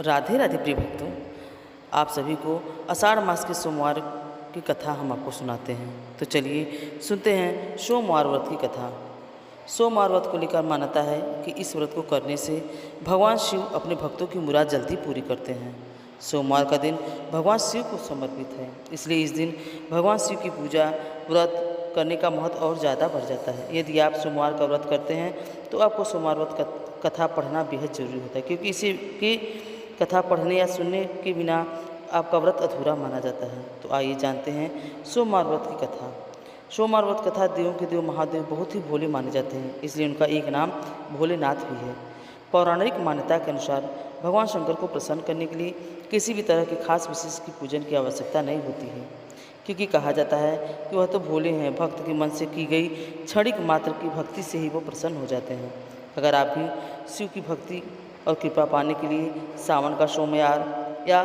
राधे राधे प्रिय भक्तों, आप सभी को आषाढ़ मास के सोमवार की कथा हम आपको सुनाते हैं। तो चलिए सुनते हैं सोमवार व्रत की कथा। सोमवार व्रत को लेकर मान्यता है कि इस व्रत को करने से भगवान शिव अपने भक्तों की मुराद जल्दी पूरी करते हैं। सोमवार का दिन भगवान शिव को समर्पित है, इसलिए इस दिन भगवान शिव की पूजा व्रत करने का महत्व और ज़्यादा बढ़ जाता है। यदि आप सोमवार का व्रत करते हैं तो आपको सोमवार व्रत कथा पढ़ना बेहद जरूरी होता है, क्योंकि इसी की कथा पढ़ने या सुनने के बिना आपका व्रत अधूरा माना जाता है। तो आइए जानते हैं सोमवार व्रत की कथा। सोमवार व्रत कथा देवों के देव महादेव बहुत ही भोले माने जाते हैं, इसलिए उनका एक नाम भोलेनाथ भी है। पौराणिक मान्यता के अनुसार भगवान शंकर को प्रसन्न करने के लिए किसी भी तरह के खास विशेष की पूजन की आवश्यकता नहीं होती है, क्योंकि कहा जाता है कि वह तो भोले हैं, भक्त के मन से की गई क्षणिक मात्र की भक्ति से ही वो प्रसन्न हो जाते हैं। अगर आप भी शिव की भक्ति और कृपा पाने के लिए सावन का सोमवार या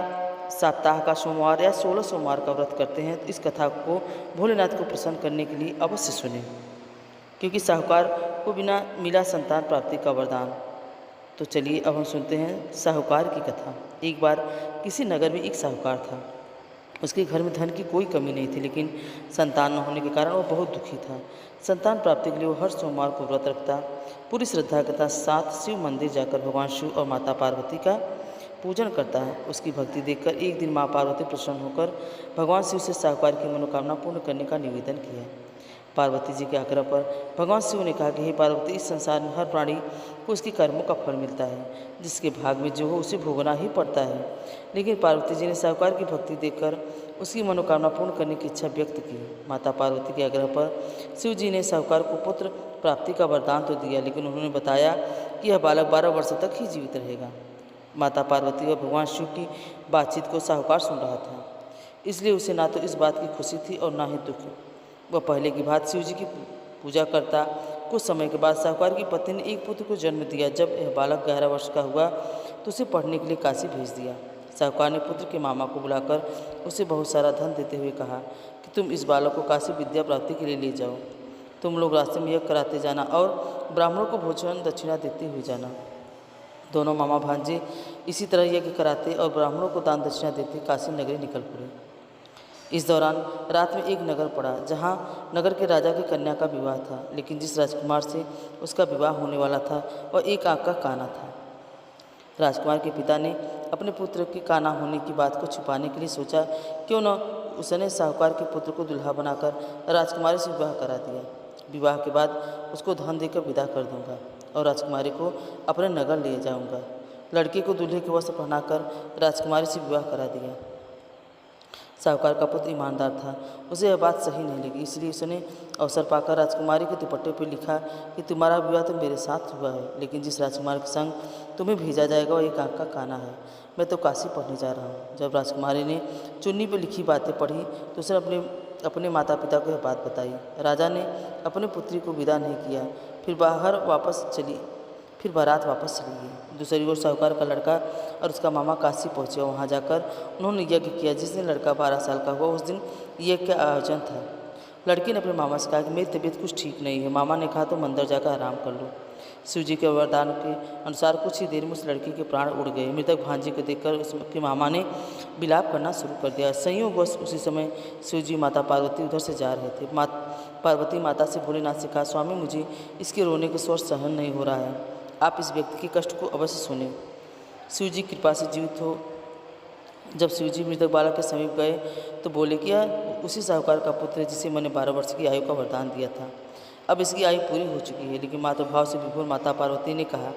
सप्ताह का सोमवार या 16 सोमवार का व्रत करते हैं तो इस कथा को भोलेनाथ को प्रसन्न करने के लिए अवश्य सुनें, क्योंकि साहूकार को बिना मिला संतान प्राप्ति का वरदान। तो चलिए अब हम सुनते हैं साहूकार की कथा। एक बार किसी नगर में एक साहूकार था। उसके घर में धन की कोई कमी नहीं थी, लेकिन संतान न होने के कारण वो बहुत दुखी था। संतान प्राप्ति के लिए वो हर सोमवार को व्रत रखता, पूरी श्रद्धा के साथ शिव मंदिर जाकर भगवान शिव और माता पार्वती का पूजन करता है। उसकी भक्ति देखकर एक दिन माँ पार्वती प्रसन्न होकर भगवान शिव से साहूकार की मनोकामना पूर्ण करने का निवेदन किया। पार्वती जी के आग्रह पर भगवान शिव ने कहा कि हे पार्वती, इस संसार में हर प्राणी को उसके कर्मों का फल मिलता है, जिसके भाग में जो हो उसे भोगना ही पड़ता है। लेकिन पार्वती जी ने साहूकार की भक्ति देखकर उसकी मनोकामना पूर्ण करने की इच्छा व्यक्त की। माता पार्वती के आग्रह पर शिव जी ने साहूकार को पुत्र प्राप्ति का वरदान तो दिया, लेकिन उन्होंने बताया कि यह बालक 12 वर्षों तक ही जीवित रहेगा। माता पार्वती और भगवान शिव की बातचीत को साहूकार सुन रहा था, इसलिए उसे ना तो इस बात की खुशी थी और ना ही दुख। वह पहले की बात शिव जी की पूजा करता। कुछ समय के बाद साहूकार की पत्नी ने एक पुत्र को जन्म दिया। जब यह बालक 11 वर्ष का हुआ तो उसे पढ़ने के लिए काशी भेज दिया। साहूकार ने पुत्र के मामा को बुलाकर उसे बहुत सारा धन देते हुए कहा कि तुम इस बालक को काशी विद्या प्राप्ति के लिए ले जाओ। तुम लोग रास्ते में यज्ञ कराते जाना और ब्राह्मणों को भोजन दक्षिणा देते हुए जाना। दोनों मामा भांजे इसी तरह यज्ञ कराते और ब्राह्मणों को दान दक्षिणा देते काशी नगरी निकल पड़े। इस दौरान रात में एक नगर पड़ा, जहाँ नगर के राजा की कन्या का विवाह था, लेकिन जिस राजकुमार से उसका विवाह होने वाला था वह एक आंख का काना था। राजकुमार के पिता ने अपने पुत्र के काना होने की बात को छुपाने के लिए सोचा, क्यों न उसने साहूकार के पुत्र को दुल्हा बनाकर राजकुमारी से विवाह करा दिया। विवाह के बाद उसको धन देकर विदा कर दूंगा और राजकुमारी को अपने नगर ले जाऊंगा। लड़के को दूल्हे के वस्त्र पहनाकर राजकुमारी से विवाह करा दिया। साहूकार का पुत्र ईमानदार था, उसे यह बात सही नहीं लगी, इसलिए उसने अवसर पाकर राजकुमारी के दुपट्टे पर लिखा कि तुम्हारा विवाह तो मेरे साथ हुआ है, लेकिन जिस राजकुमार के संग तुम्हें भेजा जाएगा वह एक आंख का काना है। मैं तो काशी पढ़ने जा रहा हूँ। जब राजकुमारी ने चुन्नी पर लिखी बातें पढ़ी तो उसने अपने माता पिता को यह बात बताई। राजा ने अपने पुत्री को विदा नहीं किया, फिर बारात वापस चली गई। दूसरी ओर साहूकार का लड़का और उसका मामा काशी पहुँचे। वहाँ जाकर उन्होंने यज्ञ किया। जिस दिन लड़का 12 साल का हुआ उस दिन यज्ञ का आयोजन था। लड़के ने अपने मामा से कहा कि मेरी तबीयत कुछ ठीक नहीं है। मामा ने कहा तो मंदिर जाकर आराम कर लो। शिव जी के वरदान के अनुसार कुछ ही देर में उस लड़के के प्राण उड़ गए। मृतक भांजे को देखकर उसके मामा ने विलाप करना शुरू कर दिया। संयोगवश उसी समय शिव जी माता पार्वती उधर से जा रहे थे। पार्वती माता से भोलेनाथ से कहा, स्वामी मुझे इसके रोने के स्वर सहन नहीं हो रहा है, आप इस व्यक्ति के कष्ट को अवश्य सुने। शिव जी कृपा से जीवित हो। जब शिव जी मृतक बालक के समीप गए तो बोले कि यह उसी साहूकार का पुत्र है जिसे मैंने 12 वर्ष की आयु का वरदान दिया था। अब इसकी आयु पूरी हो चुकी है। लेकिन मातृभाव से विभोर माता पार्वती ने कहा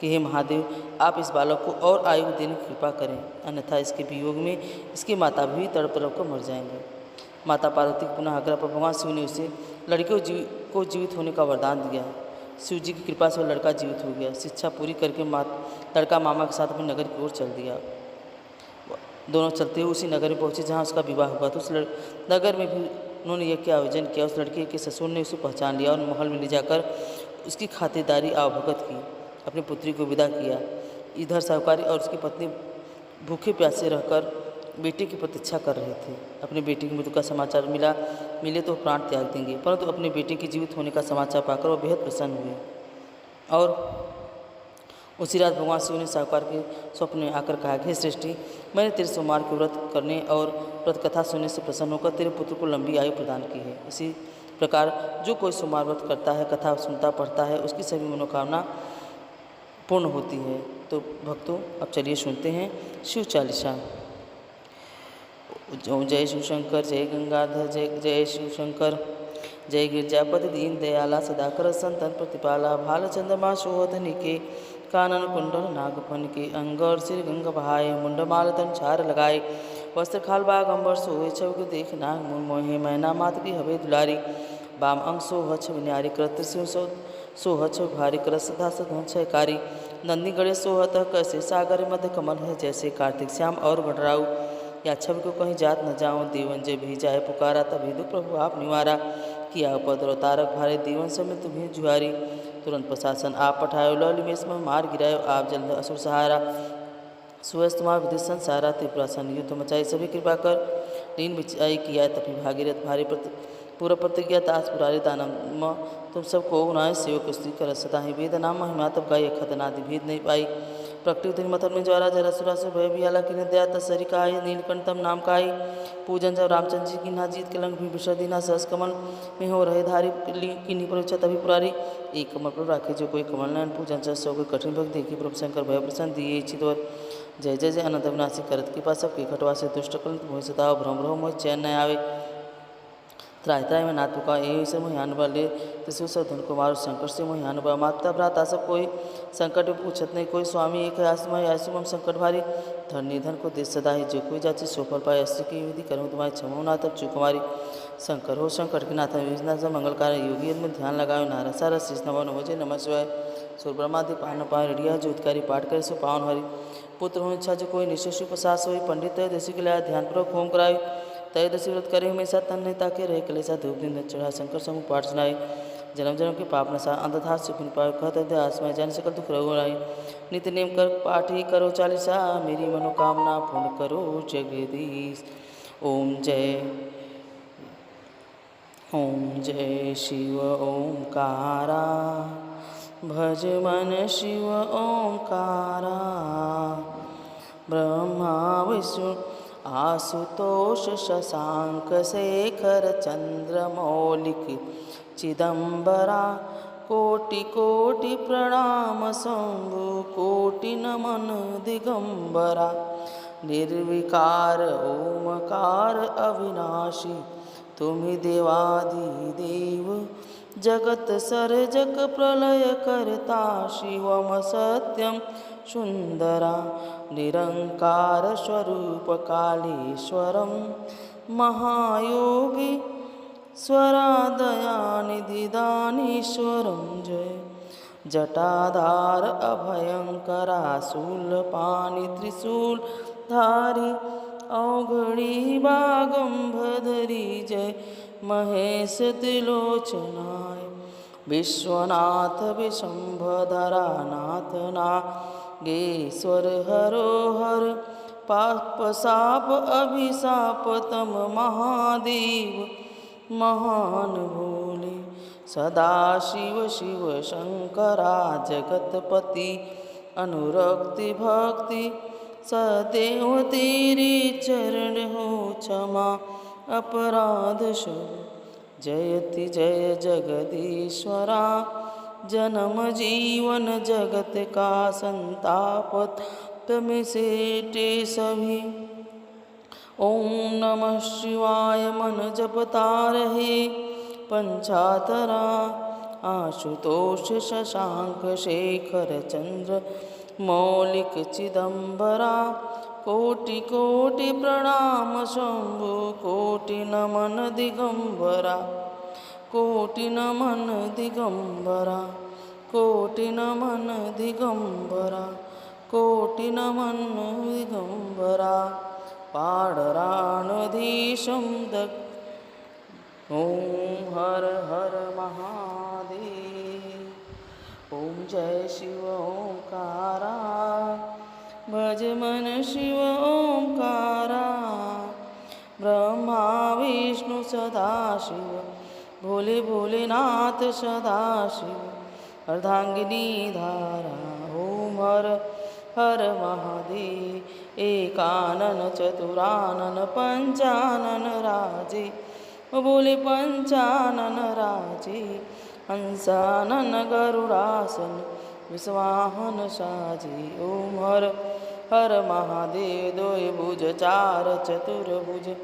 कि हे महादेव, आप इस बालक को और आयु देने की कृपा करें, अन्यथा इसके वियोग में इसकी माता भी तड़प तड़प कर मर जाएंगे। माता पार्वती के पुनः आग्रह पर भगवान शिव ने उसे लड़के को जीवित होने का वरदान दिया। शिव जी की कृपा से वह लड़का जीवित हो गया। शिक्षा पूरी करके लड़का मामा के साथ अपने नगर की ओर चल दिया। दोनों चलते हुए उसी नगर में पहुंचे जहां उसका विवाह हुआ। तो उस नगर में भी उन्होंने यज्ञ का आयोजन किया। उस लड़के के ससुर ने उसे पहचान लिया और महल में ले जाकर उसकी खातिरदारी आवभगत की, अपनी पुत्री को विदा किया। इधर साहूकारी और उसकी पत्नी भूखे प्यासे रहकर बेटे की प्रतीक्षा कर रहे थे। अपने बेटे की मृत्यु का समाचार मिले तो प्राण त्याग देंगे, परंतु अपने बेटे के जीवित होने का समाचार पाकर वह बेहद प्रसन्न हुए और उसी रात भगवान शिव ने साहूकार के स्वप्न में आकर कहा कि हे सृष्टि, मैंने तेरे सोमवार के व्रत करने और व्रत कथा सुनने से प्रसन्न होकर तेरे पुत्र को लंबी आयु प्रदान की है। इसी प्रकार जो कोई सोमवार व्रत करता है, कथा सुनता पढ़ता है, उसकी सभी मनोकामना पूर्ण होती है। तो भक्तों, अब चलिए सुनते हैं शिव चालीसा। जय शिव शंकर, जय गंगाधर, जय जय शिव शंकर, जय गिरजापति दीन दयाला सदाकर संतन प्रतिपाला, भाल चंद्रमा शोहत निके, कानन कुंडल नागफन के, अंग और सिर गंग बहाए, मुंडमाल तन छार लगाए, वस्त्र खाल बाग अंबर सोए, छवि देख नाग मुन मोहे, मैना मात की हवे दुलारी, बाम अंग सोह छवि न्यारी, कृत सिंह सोह छवि भारी, कर सदा सधन छयकारी, नंदी गणेश सोहत कैसे सागर मध्य कमल है, जैसे कार्तिक श्याम और गढ़राऊ, या छवि को कहीं जात न जाऊँ, दीवन जय भी जाए पुकारा, तभी दु प्रभु आप निवारा, किया उपद्रव तारक भारे, दीवन समय तुम्हें जुहारी, तुरंत प्रशासन आप पठायो, लौली में इसमें मार गिरायो, आप जल्द असुर सहारा, सुयस तुम्हारा विधि संसारा, त्रिपुरासन युद्ध मचाई, सभी कृपा कर लीन बिचाई, किया तभी भागीरथ भारी पूरा प्रतिज्ञा तास पुरारी दानम, तुम सबको उनाय सेवक स्त्री कर सता ही वेद नाम महिमा तब गाय खतनादि भेद नहीं पाई, प्रकृति उतरी मथन में ज्वारा जरा सुरासुर भय भी आला किन दया तसरी काई, नीलकंठम नाम काई, पूजन जब रामचंद्र जी की ना जीत के लंग भी विषय दीना, सहस कमल में हो रहे धारी किन्हीं परीक्षा तभी पुरारी, एक कमल पर राखे जो कोई कमल नयन, पूजन जब सौ कोई कठिन भक्त देखी प्रभु शंकर भय प्रसन्न दिए चितवर, जय जय जय अनंत विनाशी करत कृपा सब की खटवा से दुष्ट कलंक मोहि सताओ, भ्रम भ्रम मोहि चैन न आवे, त्राय त्राय में नाथ पुकार ए से मोहि अनुबल ले, तिसु सब धन को मारो संकट से मोहि अनुबल, माता भ्राता सब कोई संकट पूछत नहीं कोई, स्वामी एक आसमय आसुमम संकट भारी, धन निधन को दे सदा ही, जो कोई जाति सोफल पाए, ऐसे की विधि करूँ तुम्हारी क्षमो ना तब चूक हमारी, शंकर हो संकट के नाथ योजना से मंगलकार योगी में ध्यान लगाओ, नारा सारा शीष नवन हो जय नमः शिवाय, सुर ब्रह्मादि पान पाए रिया ज्योतकारी पाठ करे सो पावन हरि, पुत्र हो इच्छा जो कोई निश्चय प्रसास हो, पंडित देशी के लाया ध्यान पूर्वक होम कराए, तय दशी व्रत करे हमेशा तन नहीं ताके रहे कलेसा धूप दिन चढ़ा, शंकर समूह पाठ सुनाए, जन्म जन्म के पाप नशा अंधथा सुख पाए, कहते आसमाय जान सकल दुख रघुराई, नित्य नेम कर पाठ ही करो चालीसा, मेरी मनोकामना पूर्ण करो जगदीश। ओम जय शिव ओंकारा, भज मन शिव ओंकारा, ब्रह्मा विष्णु आशुतोष शशांक शेखर चंद्र मौलिक चिदंबरा, कोटि कोटि प्रणाम शंभु, कोटि नमन दिगंबरा, निर्विकार ओमकार अविनाशी, तुम्हि देवादिदेव, जगत सर्जक प्रलय करता, शिवम सत्यम सुंदरा, निरंकार स्वरूप कालेश्वरम, महायोगी स्वरा दयानिधि दानीश्वरम, जय जटाधार अभयंकरा, शूलपाणि त्रिशूल धारी, औघड़ी बागंबधरी, जय महेश त्रिलोचनाय, विश्वनाथ विशंभधरा, नाथ नागेश्वर हरो हर, पाप साप अभिशाप तम महादेव, महान भोले, सदाशिव शिव शंकरा, जगतपति अनुरक्ति भक्ति, सदैव तेरे चरण हो क्षमा अपराध शोध, जयति जय जगदीश्वरा, जन्म जीवन जगत का संताप तम सेटे सभी, ओम नमः शिवाय मन जपता रहे पंचातरा, आशुतोष शशांक शेखर चंद्र मौलिक चिदंबरा, कोटि कोटि प्रणाम शंभु, कोटि नमन दिगंबरा, कोटि नमन दिगंबरा, कोटि नमन दिगंबरा, कोटि नमन दिगंबरा, पाडराणधीशं दग्। ओम हर हर महादेव। ओम जय शिव ओंकारा, भज मन शिव ओंकारा, ब्रह्मा विष्णु सदाशिव, भोले भोलेनाथ सदाशिव, अर्धांगिनी धारा, ओम ओम हर हर महादेव। एकानन चतुरानन पंचानन राजे, बोले पंचानन राजे। हंसानन गरुड़ासन विश्वाहन साजे, ओम हर हर महादेव। दोय भुज चार चतुर्भुज,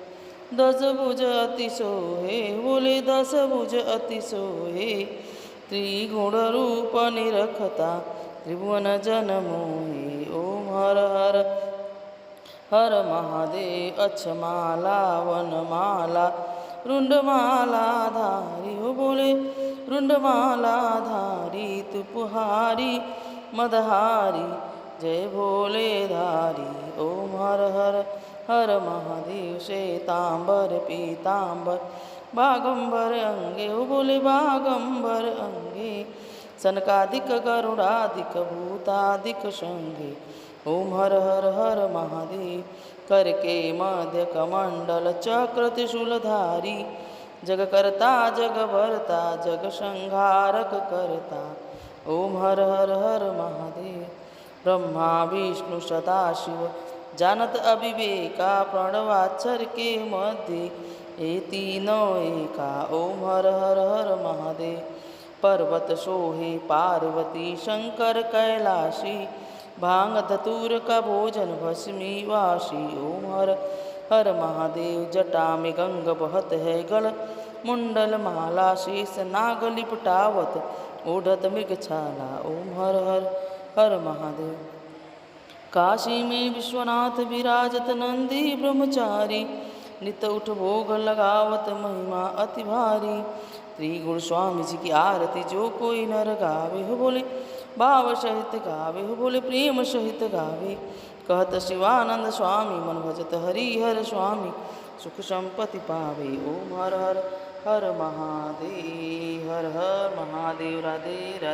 दस भुज अति सोहे, बोले दस भुज अति सोहे। त्रिगुण रूप निरखता त्रिभुवन जन मोहे, ओम हर हर हर महादेव। अक्षमाला वनमाला रुंडमाला धारी, हो बोले रुंडमाला धारी। तुपुहारी मदहारी जय भोले धारी, ओम हर हर हर महादेव। श्वेतांबर पीतांबर बागंबर अंगे, हो बोले बागंबर अंगे। सनकादिक गरुड़ादिक भूतादिक संगे, ओम हर हर हर महादेव। करके मध्य कमंडल चक्र त्रिशूलधारी, जग करता जग भरता जग संहारक करता, ओम हर हर हर महादेव। ब्रह्मा विष्णु सदाशिव जानत अविवेका, प्रणवाक्षर के मध्य ए तीनों एका, ओम हर हर हर महादेव। पर्वत सोहे पार्वती शंकर कैलाशी, भांग धतूर का भोजन भस्मी वासी, ओम हर हर महादेव। जटा में गंग बहत है गल मुंडल माला, शेष नाग लिपटावत ओढ़त मृगछाला, ओम हर हर हर महादेव। काशी में विश्वनाथ विराजत नंदी ब्रह्मचारी, नित उठ भोग लगावत महिमा अति भारी। त्रिगुण स्वामी जी की आरती जो कोई नर गावे, हो बोले भाव सहित गावे, हो बोले प्रेम सहित गावे। कहत शिवानंद स्वामी मन भजत हरिहर स्वामी, सुख संपत्ति पावे, ओम हर हर हर महादेव। हर हर महादेव। राधे राधे।